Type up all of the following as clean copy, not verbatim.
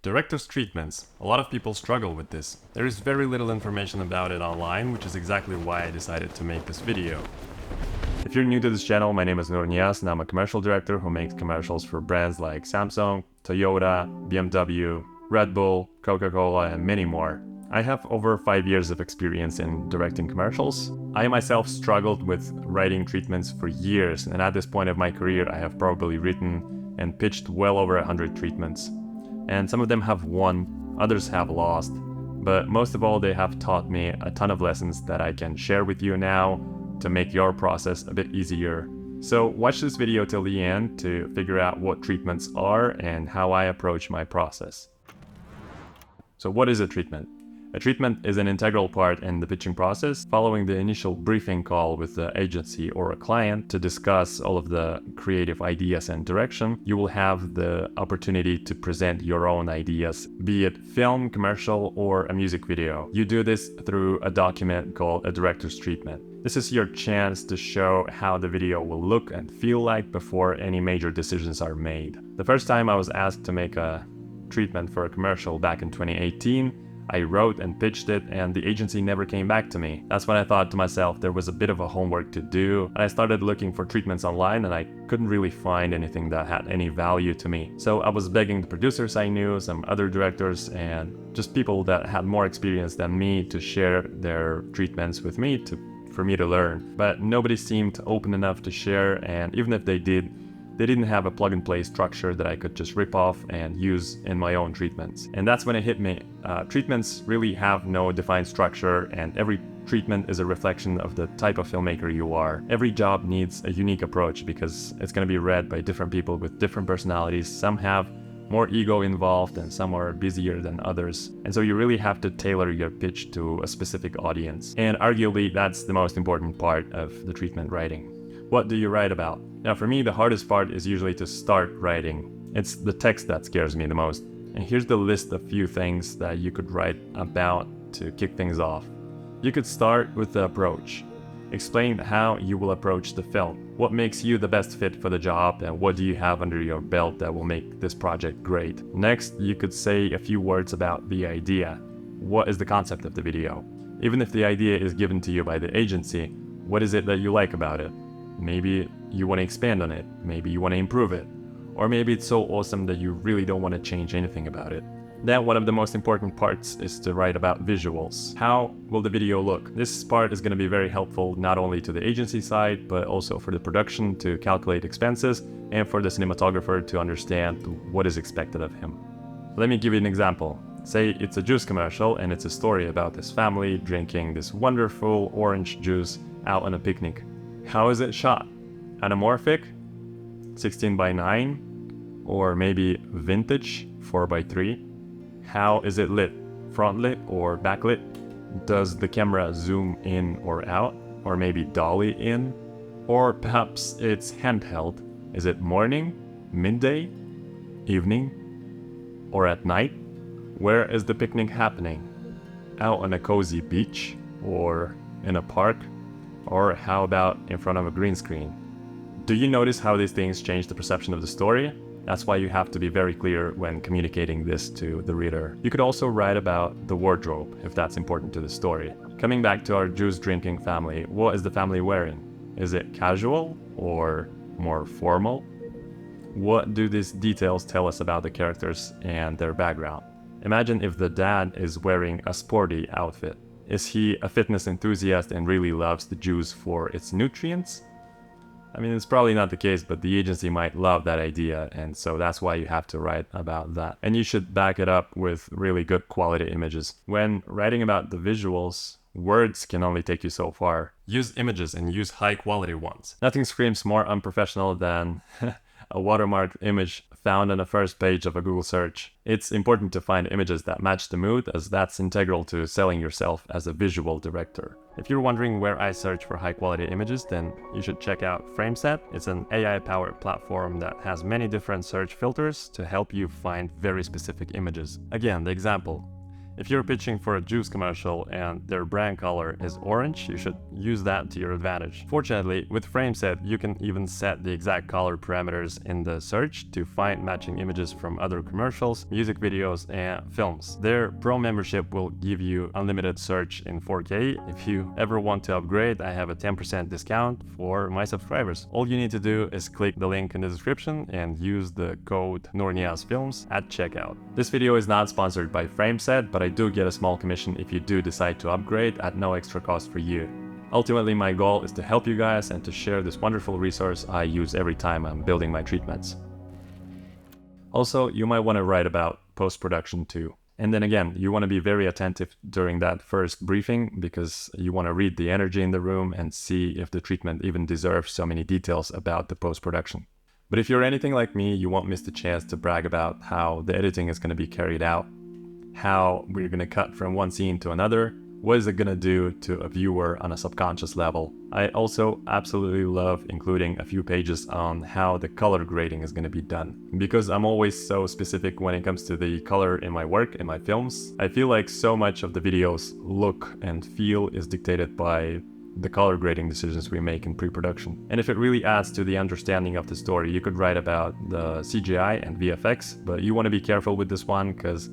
Director's treatments. A lot of people struggle with this. There is very little information about it online, which is exactly why I decided to make this video. If you're new to this channel, my name is Nur Nias and I'm a commercial director who makes commercials for brands like Samsung, Toyota, BMW, Red Bull, Coca-Cola, and many more. I have over 5 years of experience in directing commercials. I myself struggled with writing treatments for years, and at this point of my career I have probably written and pitched well over 100 treatments. And some of them have won, others have lost, but most of all they have taught me a ton of lessons that I can share with you now to make your process a bit easier. So watch this video till the end to figure out what treatments are and how I approach my process. So what is a treatment? A treatment is an integral part in the pitching process. Following the initial briefing call with the agency or a client to discuss all of the creative ideas and direction, you will have the opportunity to present your own ideas, be it film, commercial, or a music video. You do this through a document called a director's treatment. This is your chance to show how the video will look and feel like before any major decisions are made. The first time I was asked to make a treatment for a commercial back in 2018, I wrote and pitched it and the agency never came back to me. That's when I thought to myself there was a bit of a homework to do, and I started looking for treatments online and I couldn't really find anything that had any value to me. So I was begging the producers I knew, some other directors, and just people that had more experience than me to share their treatments with me for me to learn. But nobody seemed open enough to share, and even if they did, they didn't have a plug-and-play structure that I could just rip off and use in my own treatments. And that's when it hit me. Treatments really have no defined structure, and every treatment is a reflection of the type of filmmaker you are. Every job needs a unique approach because it's going to be read by different people with different personalities. Some have more ego involved and some are busier than others. And so you really have to tailor your pitch to a specific audience. And arguably, that's the most important part of the treatment writing. What do you write about? Now for me, the hardest part is usually to start writing. It's the text that scares me the most. And here's the list of few things that you could write about to kick things off. You could start with the approach. Explain how you will approach the film. What makes you the best fit for the job, and what do you have under your belt that will make this project great? Next, you could say a few words about the idea. What is the concept of the video? Even if the idea is given to you by the agency, what is it that you like about it? Maybe you want to expand on it, maybe you want to improve it, or maybe it's so awesome that you really don't want to change anything about it. Then one of the most important parts is to write about visuals. How will the video look? This part is going to be very helpful not only to the agency side, but also for the production to calculate expenses and for the cinematographer to understand what is expected of him. Let me give you an example. Say it's a juice commercial and it's a story about this family drinking this wonderful orange juice out on a picnic. How is it shot? Anamorphic, 16:9, or maybe vintage, 4:3? How is it lit? Front lit or backlit? Does the camera zoom in or out? Or maybe dolly in? Or perhaps it's handheld. Is it morning, midday, evening, or at night? Where is the picnic happening? Out on a cozy beach, or in a park? Or how about in front of a green screen? Do you notice how these things change the perception of the story? That's why you have to be very clear when communicating this to the reader. You could also write about the wardrobe, if that's important to the story. Coming back to our juice drinking family, what is the family wearing? Is it casual or more formal? What do these details tell us about the characters and their background? Imagine if the dad is wearing a sporty outfit. Is he a fitness enthusiast and really loves the juice for its nutrients? I mean, it's probably not the case, but the agency might love that idea, and so that's why you have to write about that. And you should back it up with really good quality images. When writing about the visuals, words can only take you so far. Use images and use high quality ones. Nothing screams more unprofessional than a watermarked image found on the first page of a Google search. It's important to find images that match the mood, as that's integral to selling yourself as a visual director. If you're wondering where I search for high quality images, then you should check out FrameSet. It's an AI-powered platform that has many different search filters to help you find very specific images. Again, the example. If you're pitching for a juice commercial and their brand color is orange, you should use that to your advantage. Fortunately, with FrameSet, you can even set the exact color parameters in the search to find matching images from other commercials, music videos, and films. Their Pro membership will give you unlimited search in 4K. If you ever want to upgrade, I have a 10% discount for my subscribers. All you need to do is click the link in the description and use the code NORNIASFilms at checkout. This video is not sponsored by FrameSet, but I do get a small commission if you do decide to upgrade at no extra cost for you. Ultimately, my goal is to help you guys and to share this wonderful resource I use every time I'm building my treatments. Also, you might want to write about post-production too. And then again, you want to be very attentive during that first briefing because you want to read the energy in the room and see if the treatment even deserves so many details about the post-production. But if you're anything like me, you won't miss the chance to brag about how the editing is going to be carried out, how we're going to cut from one scene to another, what is it going to do to a viewer on a subconscious level. I also absolutely love including a few pages on how the color grading is going to be done. Because I'm always so specific when it comes to the color in my work, in my films, I feel like so much of the video's look and feel is dictated by the color grading decisions we make in pre-production. And if it really adds to the understanding of the story, you could write about the CGI and VFX, but you want to be careful with this one because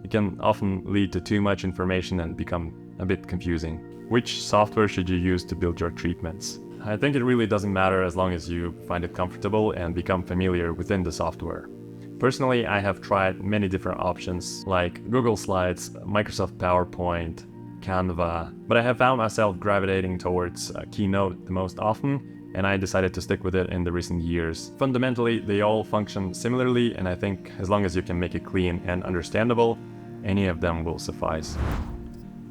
it can often lead to too much information and become a bit confusing. Which software should you use to build your treatments? I think it really doesn't matter as long as you find it comfortable and become familiar within the software. Personally, I have tried many different options like Google Slides, Microsoft PowerPoint, Canva, but I have found myself gravitating towards Keynote the most often, and I decided to stick with it in the recent years. Fundamentally, they all function similarly, and I think as long as you can make it clean and understandable, any of them will suffice.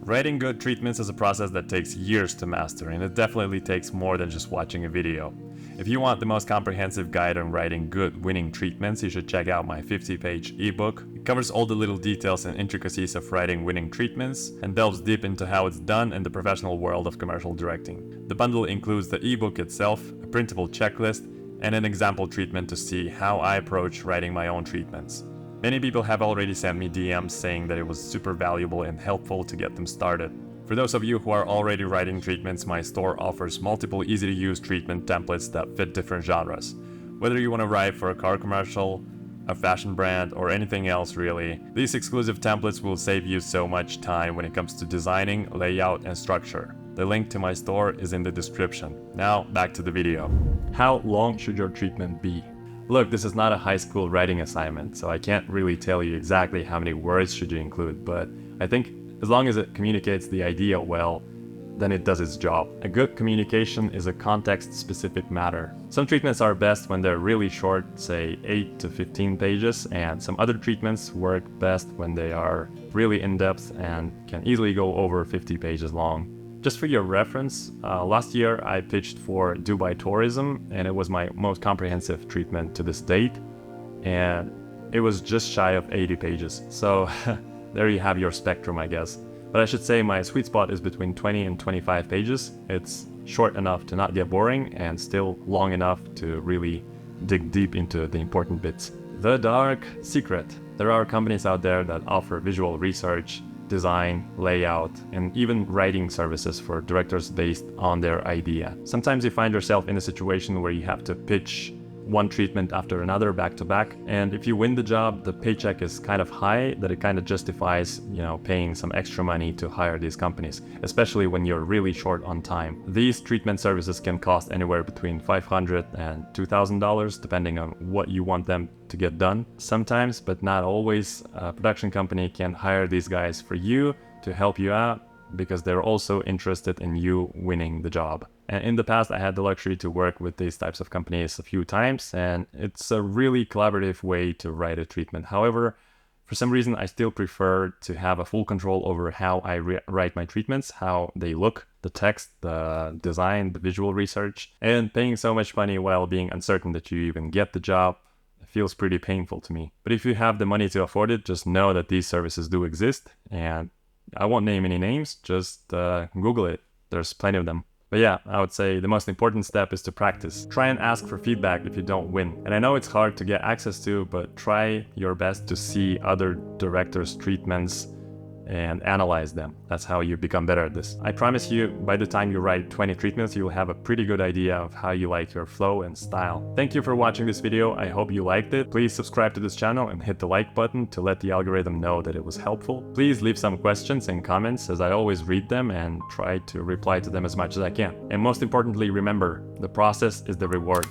Writing good treatments is a process that takes years to master, and it definitely takes more than just watching a video. If you want the most comprehensive guide on writing good, winning treatments, you should check out my 50-page ebook. It covers all the little details and intricacies of writing winning treatments and delves deep into how it's done in the professional world of commercial directing. The bundle includes the ebook itself, a printable checklist, and an example treatment to see how I approach writing my own treatments. Many people have already sent me DMs saying that it was super valuable and helpful to get them started. For those of you who are already writing treatments, my store offers multiple easy-to-use treatment templates that fit different genres. Whether you want to write for a car commercial, a fashion brand, or anything else really, these exclusive templates will save you so much time when it comes to designing, layout, and structure. The link to my store is in the description. Now, back to the video. How long should your treatment be? Look, this is not a high school writing assignment, so I can't really tell you exactly how many words should you include, but I think as long as it communicates the idea well, then it does its job. A good communication is a context-specific matter. Some treatments are best when they're really short, say 8 to 15 pages, and some other treatments work best when they are really in-depth and can easily go over 50 pages long. Just for your reference, last year I pitched for Dubai Tourism, and it was my most comprehensive treatment to this date, and it was just shy of 80 pages. So there you have your spectrum, I guess. But I should say my sweet spot is between 20 and 25 pages. It's short enough to not get boring and still long enough to really dig deep into the important bits. The dark secret. There are companies out there that offer visual research, design, layout, and even writing services for directors based on their idea. Sometimes you find yourself in a situation where you have to pitch one treatment after another back to back, and if you win the job, the paycheck is kind of high that it kind of justifies, paying some extra money to hire these companies, especially when you're really short on time. These treatment services can cost anywhere between $500 and $2,000 depending on what you want them to get done. Sometimes, but not always, a production company can hire these guys for you to help you out because they're also interested in you winning the job. And in the past, I had the luxury to work with these types of companies a few times, and it's a really collaborative way to write a treatment. However, for some reason, I still prefer to have a full control over how I write my treatments, how they look, the text, the design, the visual research, and paying so much money while being uncertain that you even get the job feels pretty painful to me. But if you have the money to afford it, just know that these services do exist, and I won't name any names, just Google it. There's plenty of them. But yeah, I would say the most important step is to practice. Try and ask for feedback if you don't win. And I know it's hard to get access to, but try your best to see other directors' treatments and analyze them. That's how you become better at this. I promise you, by the time you write 20 treatments, you'll have a pretty good idea of how you like your flow and style. Thank you for watching this video. I hope you liked it. Please subscribe to this channel and hit the like button to let the algorithm know that it was helpful. Please leave some questions and comments, as I always read them and try to reply to them as much as I can. And most importantly, remember, the process is the reward.